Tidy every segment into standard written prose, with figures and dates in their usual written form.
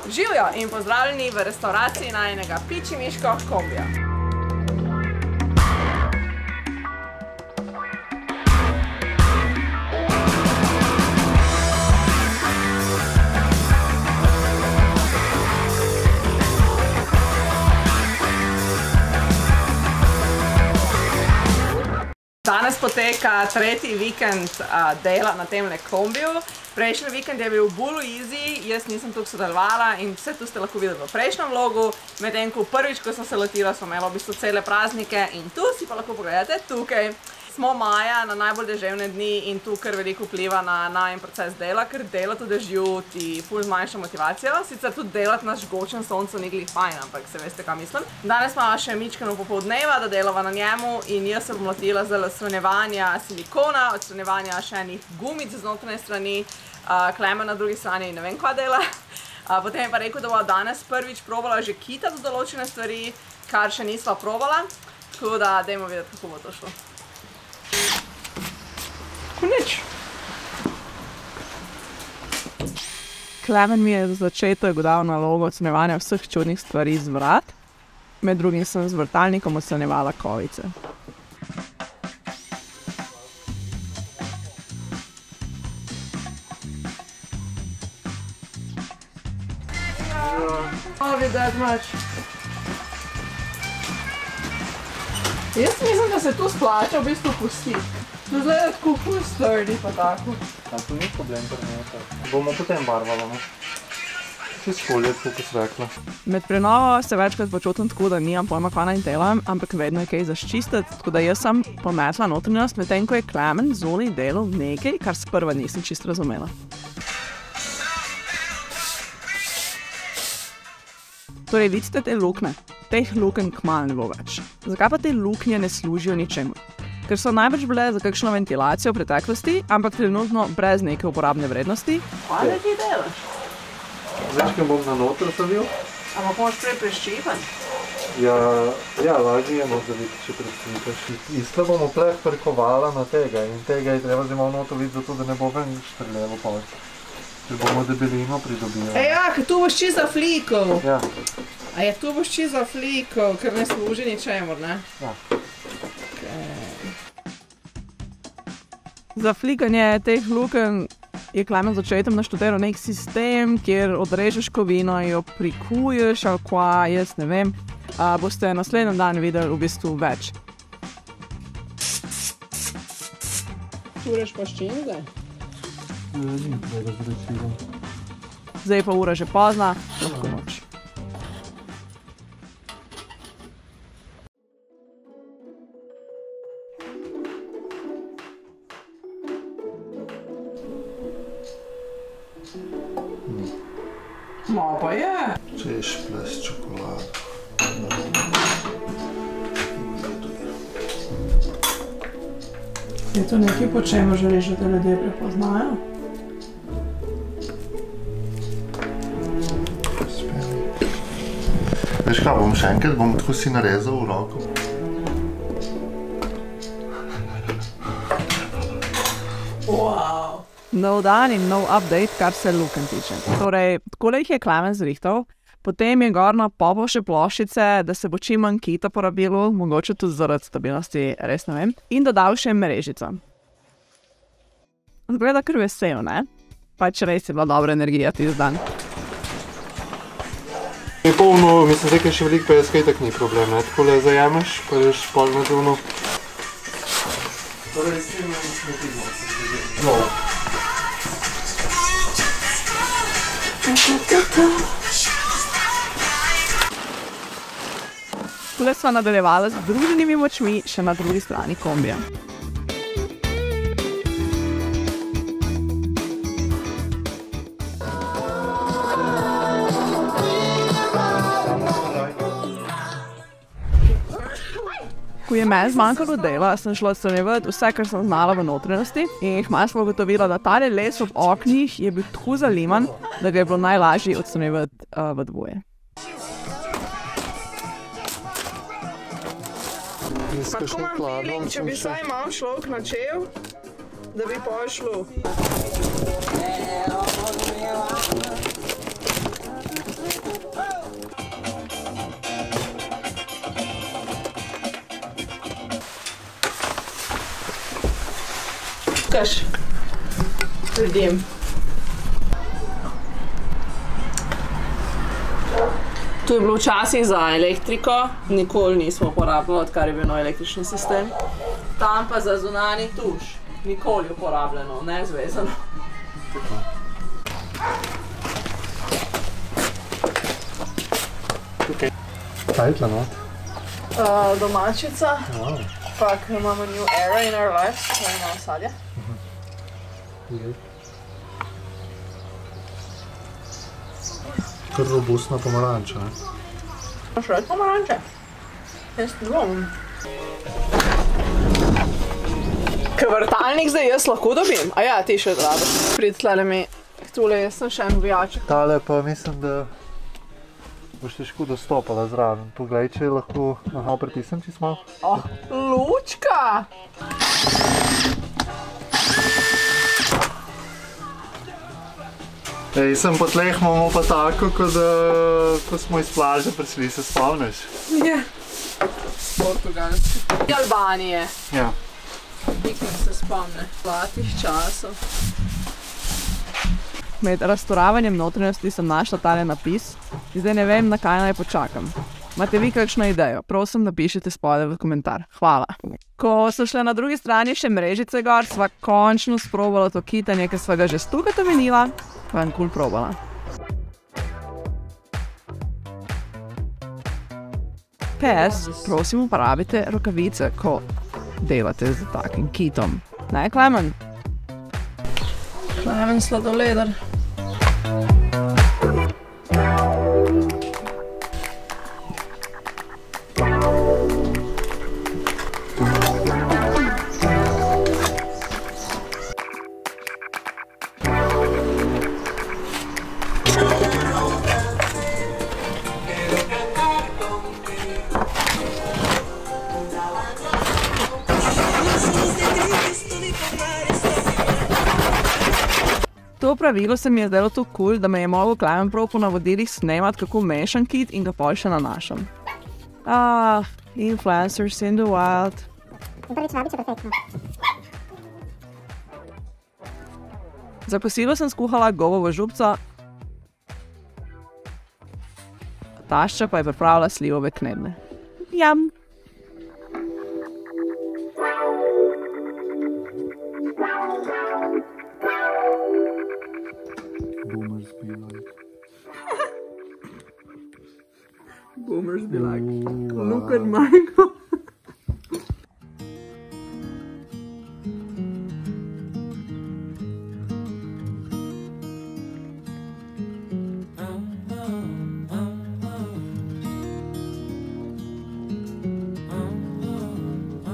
Živjo in pozdravljeni v restauraciji najinega Pičimiško kombija. Danes poteka tretji vikend dela na temle kombiju. Prejšnji vikend je bil bolj easy, jaz nisem tukaj sodelovala in vse tu ste lahko videli v prejšnjem vlogu. Medtem ko prvič, ko sem se lotila, smo imeli v bistvu cele praznike in tu si pa lahko pogledate tukaj. Smo maja na najbolj deževne dni in tu kar veliko vpliva na najin proces dela, ker delati v dežju ti ful zmanjša motivacijo. Sicer tudi delati na žgočem soncu ni glih fajn, ampak se veste, kaj mislim. Danes smo še mičkeno popoldneva, da delava na njemu in jaz se bom lotila z odstranjevanja silikona, odstranjevanja še enih gumic z notranje strani, Klemen na drugi strani ne vem, kva dela. Potem je pa rekel, da bo danes prvič probala že kitati določene stvari, kar še nisva probala. Tako da dajmo videti, kako bo to šlo. Nič. Klemen mi je za začetek dal nalogo odstranjevanja vseh čudnih stvari z vrat. Med drugim sem z vrtalnikom odstranjevala kovice. Jaz mislim, da se tu splača v bistvu pustiti. To zgleda tako ful sturdy pa tako. To ni problem prneta. Bomo potem barvala, no. Čez folje, kot si rekla. Med prenovo se večkrat počutim tako, da nimam pojma, kva naj delam, ampak vedno je kaj zaščistiti. Tako da jaz sem pometla notranjost, medtem ko je Klemen zunaj delal nekaj, kar sprva nisem čisto razumela. Torej, vidite te luknje? Teh lukenj kmalu ne bo več. Zakaj pa te luknje ne služijo ničemu? Ker so najbrž bile za kakšno ventilacijo v preteklosti, ampak trenutno brez neke uporabne vrednosti. Kaj ti delaš? Večkrat bom na noter savil. Ampak moraš prej preščipati? Ja, lažje je možda biti, če preščipaš. Isto bomo pleh prikovala na tega in tega je treba zelo noto videti, zato da ne bo ven štrlelo pač. Ker bomo debelino pridobili. Ja, ker tu boš čisto za flikov. Ja. A je tu boš čisto za flikov, ker ne služi ničemur, ne? Ja. Za flikanje teh lukenj je Klemen začetem naštudiral nek sistem, kjer odrežeš kovino in jo prikuješ ali kva, jaz ne vem. Boste naslednji dan videli v bistvu več. Čuraš pa s čim zdaj? Zdaj pa ura že pozna, lahko noč. Malo pa je. Češ ples čokolado. Je to nekaj, po čemu želiš, da te ljudje prepoznajo? Veš kaj, bom še enkrat, bom tako si narezal v roko. Wow. Nov dan in nov update, kar se lukenj tiče. Torej, takole jih je Klemen zrihtal, potem je gor na pobo še ploščice, da se bo čim manj kita porabilo, mogoče tudi zaradi stabilnosti, res ne vem, in dodal še mrežico. Zgleda kar vesel, ne? Pač res je bila dobra energija tisti dan. Je polno, mislim, zdaj, ker še veliko peska, itak ni problem, ne? Takole zajemeš, pa ješ pol na duvno. Torej, s tem smo ti no. Tule sva nadaljevala z združenimi močmi še na drugi strani kombija. Ko je meni zmanjkalo dela, sem šla odstranjevati vse, kar sem znala v notranjosti in kmalu sem ugotovila, da tale les ob oknih je bil tako zaliman, da ga je bilo najlažje odstranjevati v dvoje. Kako imam feeling, če bi saj malo šlok načel, da bi pošlo. Kaš? Vidim. Tu je bilo včasih za elektriko, nikoli nismo uporabljali, odkar je bil nov električni sistem. Tam pa za zunanji tuš, nikoli uporabljeno, nezvezano. Tukaj. Kaj je tla not? Domačica. Wow. Pa, ker imamo new era in our lives, to je malo sadja. Kar robustna pomaranča, ne? Moš reči pomaranče? Jaz dvomim. Vrtalnik zdaj jaz lahko dobim? A ja, ti še odrabiš. Prid tlele mi, tule jaz sem še en vijaček. Tale pa mislim, da boš težko dostopala zraven. Poglej, če lahko... Aha, pritisnem čisto malo. Oh, lučka! Ej, sem po tleh imamo pa tako, ko smo iz plaže prišli, se spomniš? Ja. Portugalski. Albanije. Ja. Nikam se spomne. Zlatih časov. Med raztoravanjem notranjosti sem našla tale napis. Zdaj ne vem, na kaj naj počakam. Imate vi kakšno idejo? Prosim, napišite spodaj v komentar. Hvala. Ko so šle na drugi strani še mrežice gor, sva končno sprobala to kitanje, ker sva ga že stokrat omenila, pa en kul probala. PS, prosim uporabite rokavice, ko delate z takim kitom. Ne, Klemen? Klemen sladoleder. To pravilo se mi je zdelo tako kul, da me je mogel Klemen prav po navodilih snemati, kako mešam kit in ga pol še nanašam. Influencers in the wild. Za kosilo sem skuhala govovo župco, tašča pa je pripravila slivove knedle. Jam! Boomers be like. Boomers be like, Ooh, look at Michael.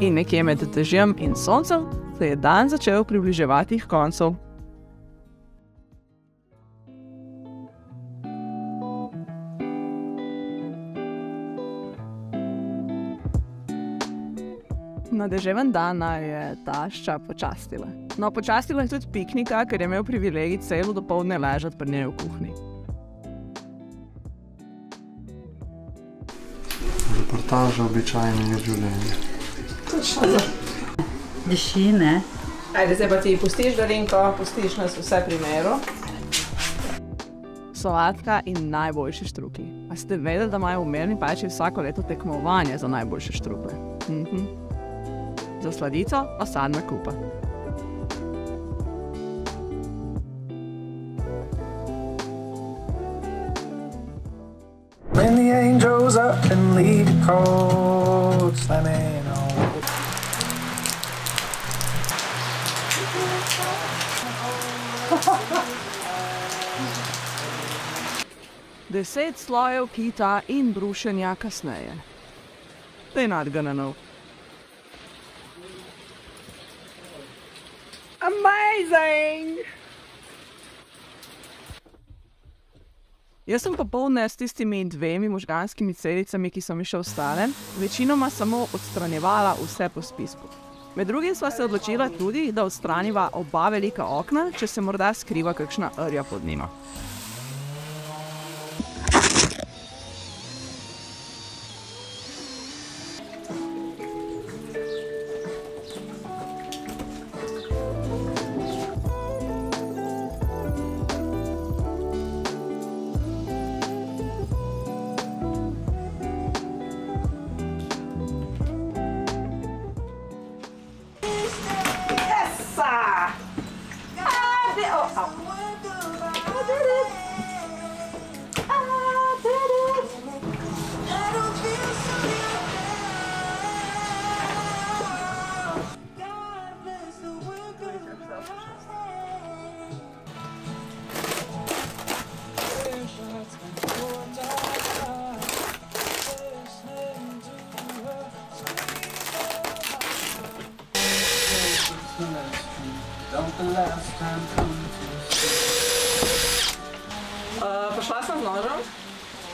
In nekje med dežjem in soncem se je dan začel približevati k koncu. Na deževen dan je tašča počastila. No, počastila je tudi piknika, ker je imel privilegij celo dopoldne ležati pri njej v kuhinji. Reportaža običajnega življenja. Točno. Diši, ne? Ajde, zdaj pa ti pustiš, Darinko, pustiš nas vse pri miru. Sladka in najboljši štruklji. A ste vedeli, da imajo v Mirni Peči vsako leto tekmovanje za najboljše štruklje? Za sladico osadna kupa. When the angels up and lead the cold, slamming on. Deset slojev kita in brušenja kasneje. They're not gonna know. Amazing! Jaz sem popoldne s tistimi dvemi možganskimi celicami, ki so mi še ostale, večinoma samo odstranjevala vse po spisku. Med drugim sva se odločila tudi, da odstraniva oba velika okna, če se morda skriva kakšna rja pod njima.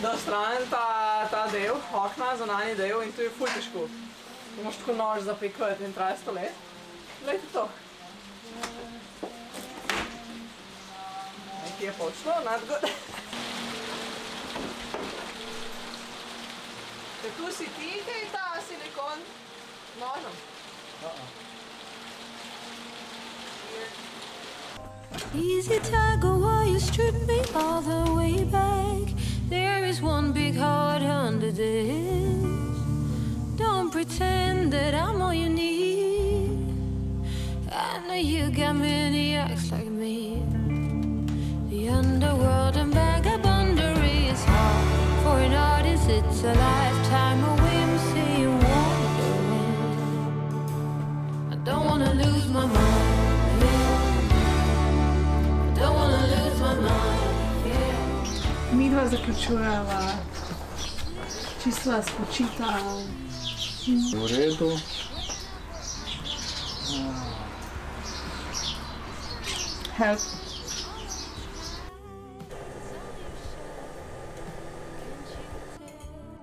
da odstranim ta del, okna, zunanji del in to je ful težko. To moraš tako nož zapekati in traja 100 let. Glejte to. Nekaj je počlo, not good. Tu si ti, kaj ta silikon nožem? Easy tiger, why you strip me all the way back? There is one big heart under this. Don't pretend that I'm all you need. I know you got maniacs like me. The underworld and vagabondery is hard. For an artist it's a lifetime of whimsy and wandering. I don't wanna lose my mind. Midva zaključujeva, čisto vas počita. V redu. Help.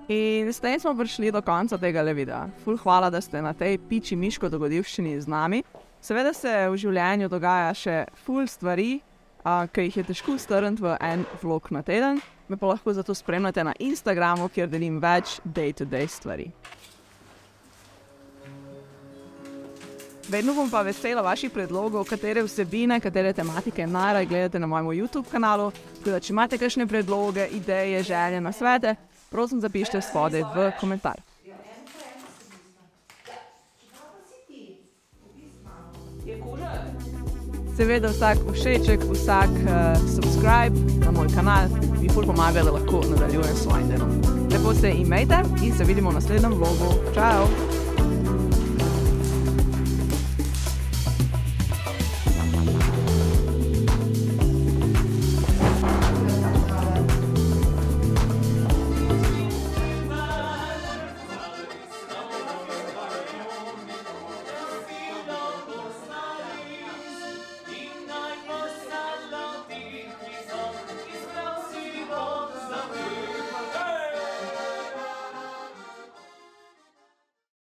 In s tem smo prišli do konca tega videa. Ful hvala, da ste na tej piči miško dogodivščini z nami. Seveda se v življenju dogaja še ful stvari, ki jih je težko strniti v en vlog na teden. Me pa lahko zato spremljate na Instagramu, kjer delim več day-to-day stvari. Vedno bom pa vesela vaših predlogov, katere vsebine, katere tematike najraje gledate na mojem YouTube kanalu. Tako da, če imate kakšne predloge, ideje, želje, nasvete, prosim zapišite spodaj v komentar. Seveda vsak všeček, vsak subscribe na moj kanal mi ful pomaga, da lahko nadaljujem s svojim delom. Lepo se imejte in se vidimo v naslednjem vlogu. Čau!